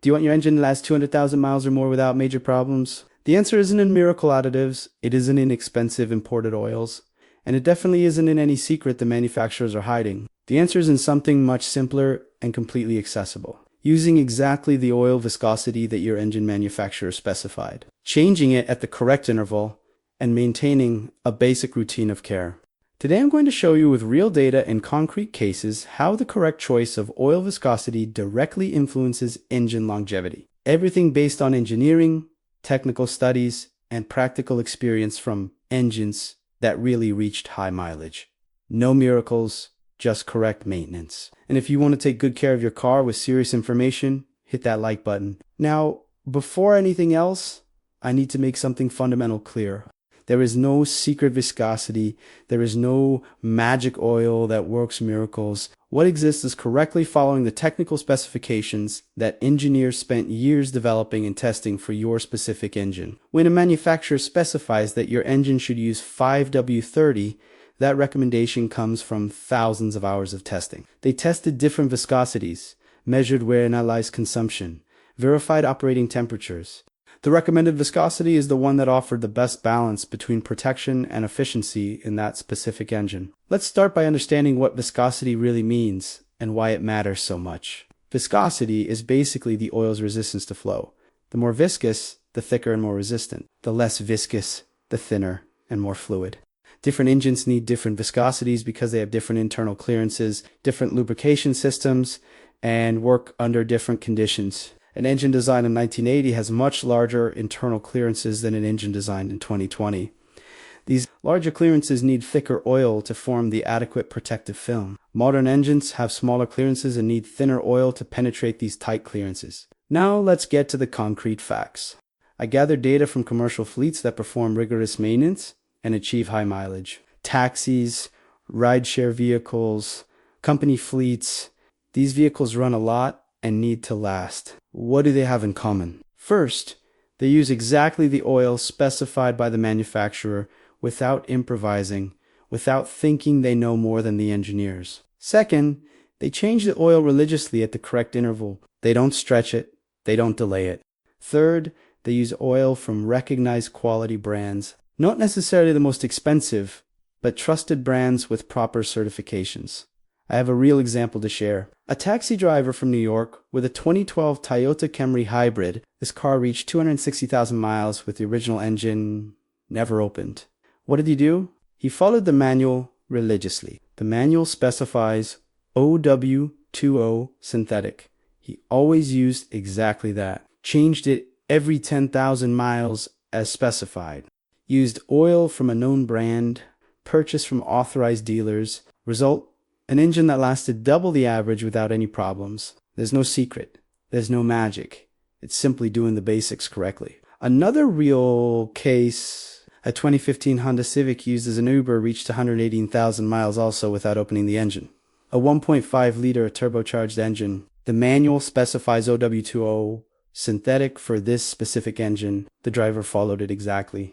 Do you want your engine to last 200,000 miles or more without major problems? The answer isn't in miracle additives, it isn't in expensive imported oils, and it definitely isn't in any secret the manufacturers are hiding. The answer is in something much simpler and completely accessible. Using exactly the oil viscosity that your engine manufacturer specified, changing it at the correct interval, and maintaining a basic routine of care. Today I'm going to show you with real data and concrete cases how the correct choice of oil viscosity directly influences engine longevity. Everything based on engineering, technical studies, and practical experience from engines that really reached high mileage. No miracles, just correct maintenance. And if you want to take good care of your car with serious information, hit that like button. Now, before anything else, I need to make something fundamental clear. There is no secret viscosity. There is no magic oil that works miracles. What exists is correctly following the technical specifications that engineers spent years developing and testing for your specific engine. When a manufacturer specifies that your engine should use 5W30, that recommendation comes from thousands of hours of testing. They tested different viscosities, measured wear and analyzed consumption, verified operating temperatures. The recommended viscosity is the one that offered the best balance between protection and efficiency in that specific engine. Let's start by understanding what viscosity really means and why it matters so much. Viscosity is basically the oil's resistance to flow. The more viscous, the thicker and more resistant. The less viscous, the thinner and more fluid. Different engines need different viscosities because they have different internal clearances, different lubrication systems, and work under different conditions. An engine designed in 1980 has much larger internal clearances than an engine designed in 2020. These larger clearances need thicker oil to form the adequate protective film. Modern engines have smaller clearances and need thinner oil to penetrate these tight clearances. Now let's get to the concrete facts. I gathered data from commercial fleets that perform rigorous maintenance and achieve high mileage. Taxis, rideshare vehicles, company fleets. These vehicles run a lot and need to last. What do they have in common? First, they use exactly the oil specified by the manufacturer without improvising, without thinking they know more than the engineers. Second, they change the oil religiously at the correct interval. They don't stretch it, they don't delay it. Third, they use oil from recognized quality brands, not necessarily the most expensive, but trusted brands with proper certifications. I have a real example to share. A taxi driver from New York with a 2012 Toyota Camry Hybrid. This car reached 260,000 miles with the original engine never opened. What did he do? He followed the manual religiously. The manual specifies OW20 synthetic. He always used exactly that. Changed it every 10,000 miles as specified. Used oil from a known brand, purchased from authorized dealers. Result, an engine that lasted double the average without any problems. There's no secret. There's no magic. It's simply doing the basics correctly. Another real case, a 2015 Honda Civic used as an Uber reached 118,000 miles also without opening the engine. A 1.5-liter turbocharged engine. The manual specifies OW20 synthetic for this specific engine. The driver followed it exactly.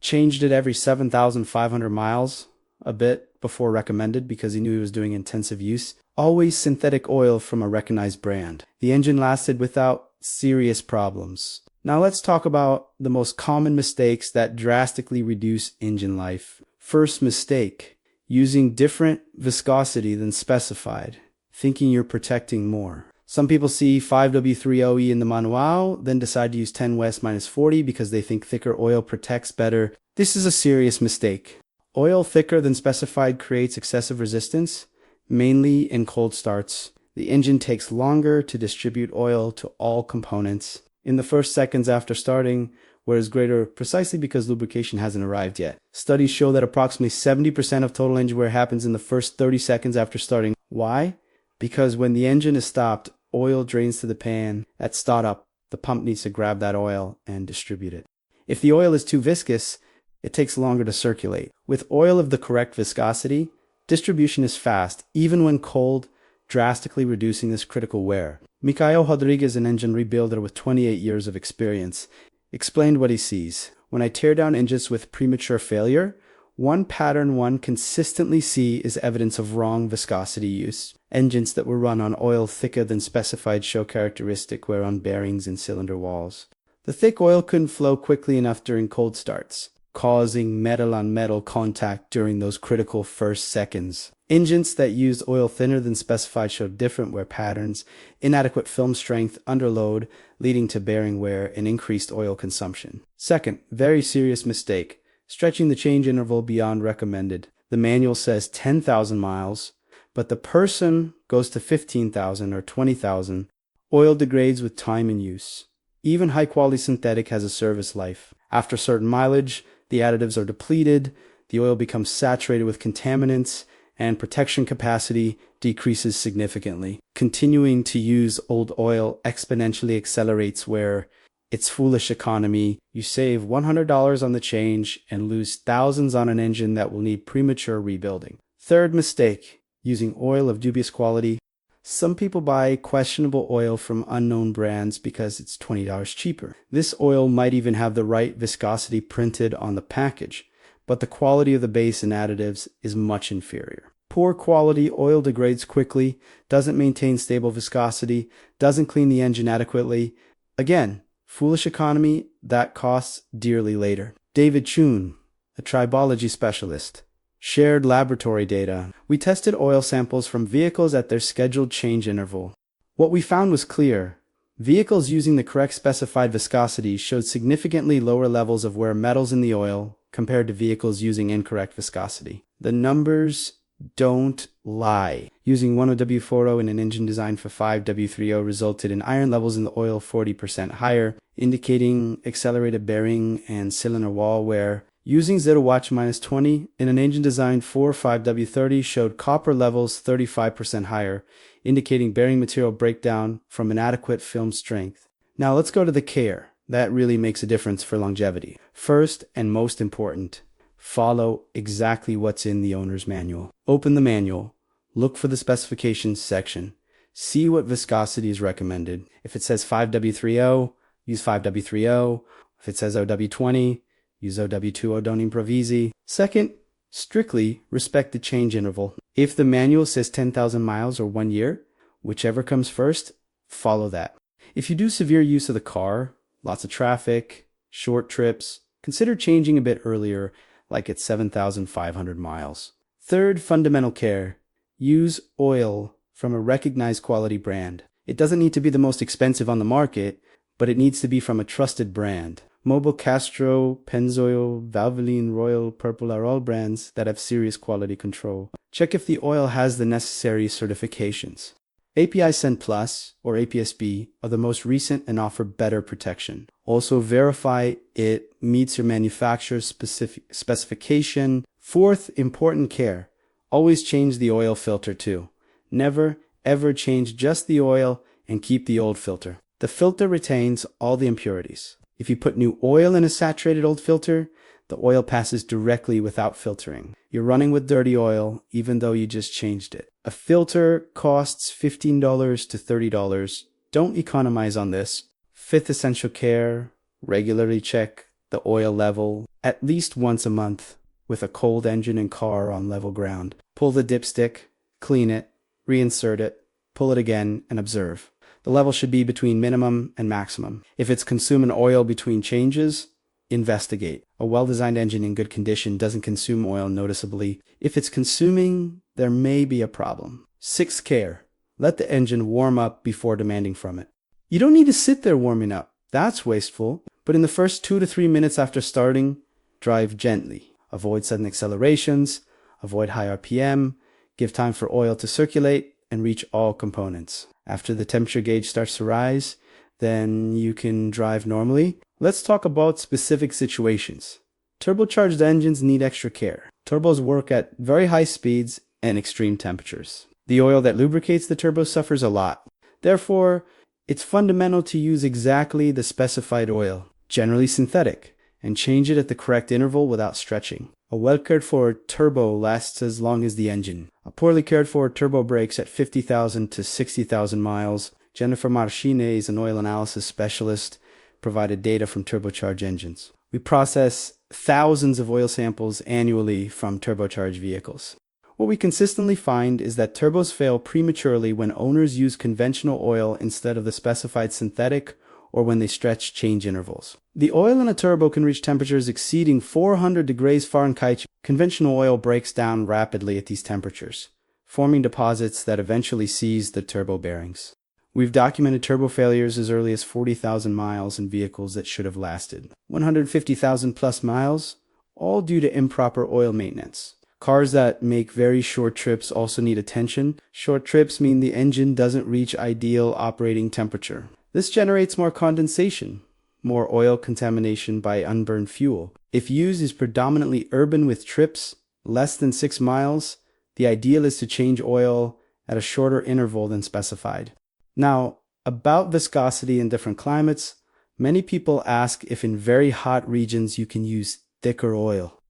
Changed it every 7,500 miles, a bit before recommended because he knew he was doing intensive use. Always synthetic oil from a recognized brand. The engine lasted without serious problems. Now let's talk about the most common mistakes that drastically reduce engine life. First mistake, using different viscosity than specified, thinking you're protecting more. Some people see 5W3OE in the manual, then decide to use 10 West -40 because they think thicker oil protects better. This is a serious mistake. Oil thicker than specified creates excessive resistance, mainly in cold starts. The engine takes longer to distribute oil to all components in the first seconds after starting, whereas greater precisely because lubrication hasn't arrived yet. Studies show that approximately 70% of total engine wear happens in the first 30 seconds after starting. Why? Because when the engine is stopped, oil drains to the pan. At startup, the pump needs to grab that oil and distribute it. If the oil is too viscous, it takes longer to circulate. With oil of the correct viscosity, distribution is fast, even when cold, drastically reducing this critical wear. Mikhail Rodriguez, an engine rebuilder with 28 years of experience, explained what he sees. When I tear down engines with premature failure, One pattern one consistently see is evidence of wrong viscosity use. Engines that were run on oil thicker than specified show characteristic wear on bearings and cylinder walls. The thick oil couldn't flow quickly enough during cold starts, causing metal-on-metal contact during those critical first seconds. Engines that used oil thinner than specified showed different wear patterns, inadequate film strength under load, leading to bearing wear and increased oil consumption. Second, very serious mistake, stretching the change interval beyond recommended. The manual says 10,000 miles, but the person goes to 15,000 or 20,000. Oil degrades with time and use. Even high-quality synthetic has a service life. After certain mileage, the additives are depleted, the oil becomes saturated with contaminants, and protection capacity decreases significantly. Continuing to use old oil exponentially accelerates wear. It's foolish economy. You save $100 on the change and lose thousands on an engine that will need premature rebuilding. Third mistake, using oil of dubious quality. Some people buy questionable oil from unknown brands because it's $20 cheaper. This oil might even have the right viscosity printed on the package, but the quality of the base and additives is much inferior. Poor quality oil degrades quickly, doesn't maintain stable viscosity, doesn't clean the engine adequately. Again, foolish economy that costs dearly later. David Chun, a tribology specialist, shared laboratory data. We tested oil samples from vehicles at their scheduled change interval. What we found was clear. Vehicles using the correct specified viscosity showed significantly lower levels of wear metals in the oil compared to vehicles using incorrect viscosity. The numbers don't lie. Using 10W40 in an engine designed for 5W30 resulted in iron levels in the oil 40% higher, indicating accelerated bearing and cylinder wall wear. Using 0W-20 in an engine designed for 5W30 showed copper levels 35% higher, indicating bearing material breakdown from inadequate film strength. Now let's go to the care. That really makes a difference for longevity. First and most important, follow exactly what's in the owner's manual. Open the manual, look for the specifications section, see what viscosity is recommended. If it says 5W30, use 5W30. If it says OW20, use OW20, don't improvisi. Second, strictly respect the change interval. If the manual says 10,000 miles or 1 year, whichever comes first, follow that. If you do severe use of the car, lots of traffic, short trips, consider changing a bit earlier, like at 7,500 miles. Third fundamental care, use oil from a recognized quality brand. It doesn't need to be the most expensive on the market, but it needs to be from a trusted brand. Mobil, Castro, Pennzoil, Valvoline, Royal, Purple are all brands that have serious quality control. Check if the oil has the necessary certifications. API Scent Plus, or APSB, are the most recent and offer better protection. Also verify it meets your manufacturer's specification. Fourth, important care. Always change the oil filter too. Never, ever change just the oil and keep the old filter. The filter retains all the impurities. If you put new oil in a saturated old filter, the oil passes directly without filtering. You're running with dirty oil even though you just changed it. A filter costs $15 to $30. Don't economize on this. Fifth essential care, regularly check the oil level at least once a month with a cold engine and car on level ground. Pull the dipstick, clean it, reinsert it, pull it again, and observe. The level should be between minimum and maximum. If it's consuming oil between changes, investigate. A well-designed engine in good condition doesn't consume oil noticeably. If it's consuming, there may be a problem. Sixth care. Let the engine warm up before demanding from it. You don't need to sit there warming up. That's wasteful. But in the first 2 to 3 minutes after starting, drive gently. Avoid sudden accelerations. Avoid high RPM. Give time for oil to circulate and reach all components. After the temperature gauge starts to rise, then you can drive normally. Let's talk about specific situations. Turbocharged engines need extra care. Turbos work at very high speeds and extreme temperatures. The oil that lubricates the turbo suffers a lot. Therefore, it's fundamental to use exactly the specified oil, generally synthetic, and change it at the correct interval without stretching. A well cared for turbo lasts as long as the engine. A poorly cared for turbo breaks at 50,000 to 60,000 miles. Jennifer Marchine is an oil analysis specialist, provided data from turbocharged engines. We process thousands of oil samples annually from turbocharged vehicles. What we consistently find is that turbos fail prematurely when owners use conventional oil instead of the specified synthetic or when they stretch change intervals. The oil in a turbo can reach temperatures exceeding 400 degrees Fahrenheit. Conventional oil breaks down rapidly at these temperatures, forming deposits that eventually seize the turbo bearings. We've documented turbo failures as early as 40,000 miles in vehicles that should have lasted 150,000 plus miles, all due to improper oil maintenance. Cars that make very short trips also need attention. Short trips mean the engine doesn't reach ideal operating temperature. This generates more condensation, more oil contamination by unburned fuel. If use is predominantly urban with trips less than 6 miles, the ideal is to change oil at a shorter interval than specified. Now, about viscosity in different climates, many people ask if in very hot regions you can use thicker oil.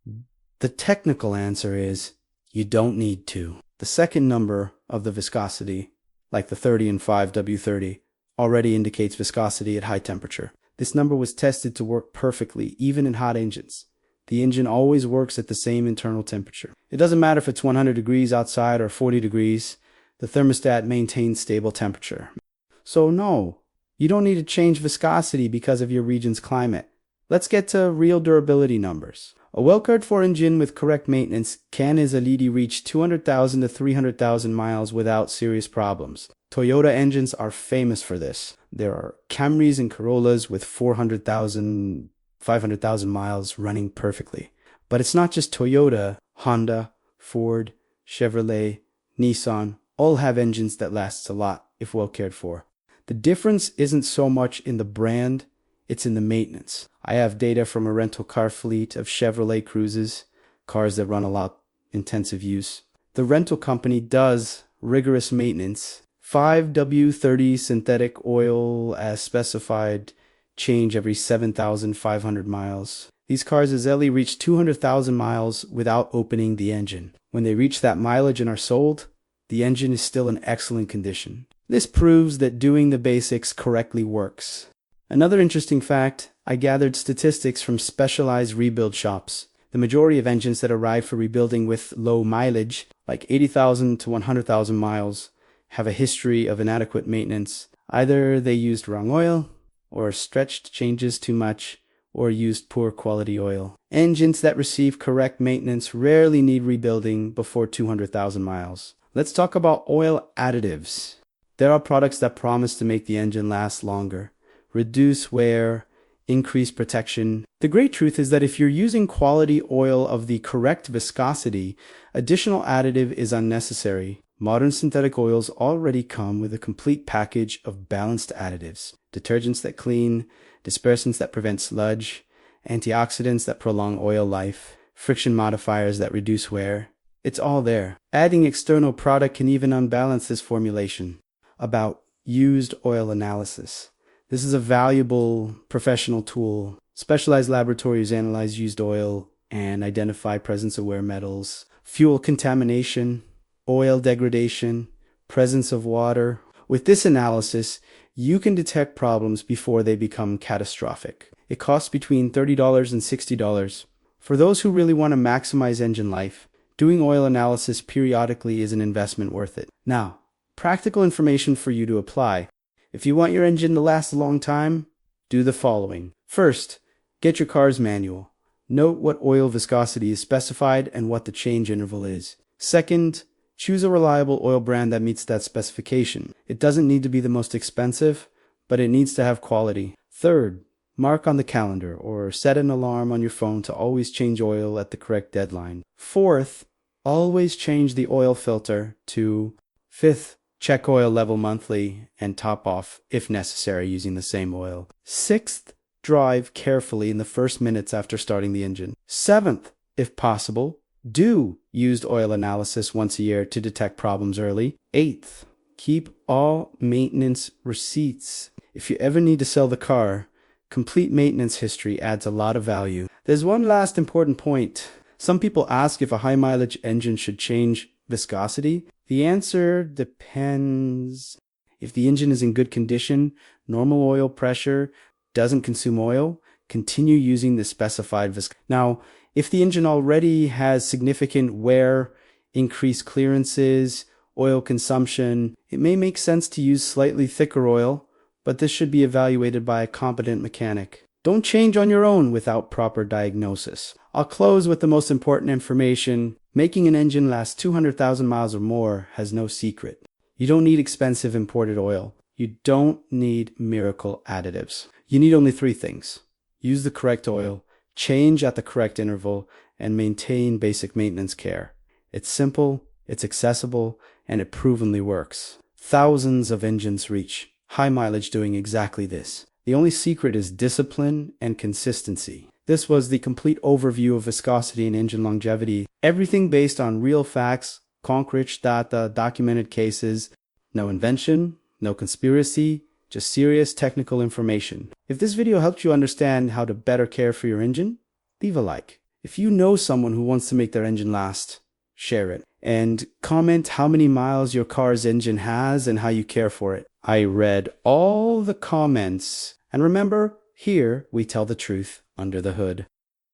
The technical answer is you don't need to. The second number of the viscosity, like the 30 and 5W30, already indicates viscosity at high temperature. This number was tested to work perfectly, even in hot engines. The engine always works at the same internal temperature. It doesn't matter if it's 100 degrees outside or 40 degrees, the thermostat maintains stable temperature. So no, you don't need to change viscosity because of your region's climate. Let's get to real durability numbers. A well-cared-for engine with correct maintenance can easily reach 200,000 to 300,000 miles without serious problems. Toyota engines are famous for this. There are Camrys and Corollas with 400,000, 500,000 miles running perfectly. But it's not just Toyota, Honda, Ford, Chevrolet, Nissan, all have engines that last a lot if well cared for. The difference isn't so much in the brand, it's in the maintenance. I have data from a rental car fleet of Chevrolet Cruzes, cars that run a lot intensive use. The rental company does rigorous maintenance. 5W30 synthetic oil as specified, change every 7,500 miles. These cars easily reach 200,000 miles without opening the engine. When they reach that mileage and are sold, the engine is still in excellent condition. This proves that doing the basics correctly works. Another interesting fact, I gathered statistics from specialized rebuild shops. The majority of engines that arrive for rebuilding with low mileage, like 80,000 to 100,000 miles, have a history of inadequate maintenance. Either they used wrong oil, or stretched changes too much, or used poor quality oil. Engines that receive correct maintenance rarely need rebuilding before 200,000 miles. Let's talk about oil additives. There are products that promise to make the engine last longer, reduce wear, increase protection. The great truth is that if you're using quality oil of the correct viscosity, additional additive is unnecessary. Modern synthetic oils already come with a complete package of balanced additives. Detergents that clean, dispersants that prevent sludge, antioxidants that prolong oil life, friction modifiers that reduce wear. It's all there. Adding external product can even unbalance this formulation. About used oil analysis. This is a valuable professional tool. Specialized laboratories analyze used oil and identify presence of wear metals, fuel contamination, oil degradation, presence of water. With this analysis, you can detect problems before they become catastrophic. It costs between $30 and $60. For those who really want to maximize engine life, doing oil analysis periodically is an investment worth it. Now, practical information for you to apply. If you want your engine to last a long time, do the following. First, get your car's manual. Note what oil viscosity is specified and what the change interval is. Second, choose a reliable oil brand that meets that specification. It doesn't need to be the most expensive, but it needs to have quality. Third, mark on the calendar or set an alarm on your phone to always change oil at the correct deadline. Fourth, always change the oil filter to. Fifth, check oil level monthly and top off if necessary using the same oil. Sixth, drive carefully in the first minutes after starting the engine. Seventh, if possible, do used oil analysis once a year to detect problems early. Eighth, keep all maintenance receipts. If you ever need to sell the car, complete maintenance history adds a lot of value. There's one last important point. Some people ask if a high mileage engine should change viscosity. The answer depends. If the engine is in good condition, normal oil pressure, doesn't consume oil, continue using the specified viscosity. Now, if the engine already has significant wear, increased clearances, oil consumption, it may make sense to use slightly thicker oil, but this should be evaluated by a competent mechanic. Don't change on your own without proper diagnosis. I'll close with the most important information. Making an engine last 200,000 miles or more has no secret. You don't need expensive imported oil. You don't need miracle additives. You need only 3 things. Use the correct oil, change at the correct interval, and maintain basic maintenance care. It's simple, it's accessible, and it provenly works. Thousands of engines reach high mileage doing exactly this. The only secret is discipline and consistency. This was the complete overview of viscosity and engine longevity. Everything based on real facts, concrete data, documented cases. No invention, no conspiracy, just serious technical information. If this video helped you understand how to better care for your engine, leave a like. If you know someone who wants to make their engine last, share it. And comment how many miles your car's engine has and how you care for it. I read all the comments. And remember, here we tell the truth under the hood.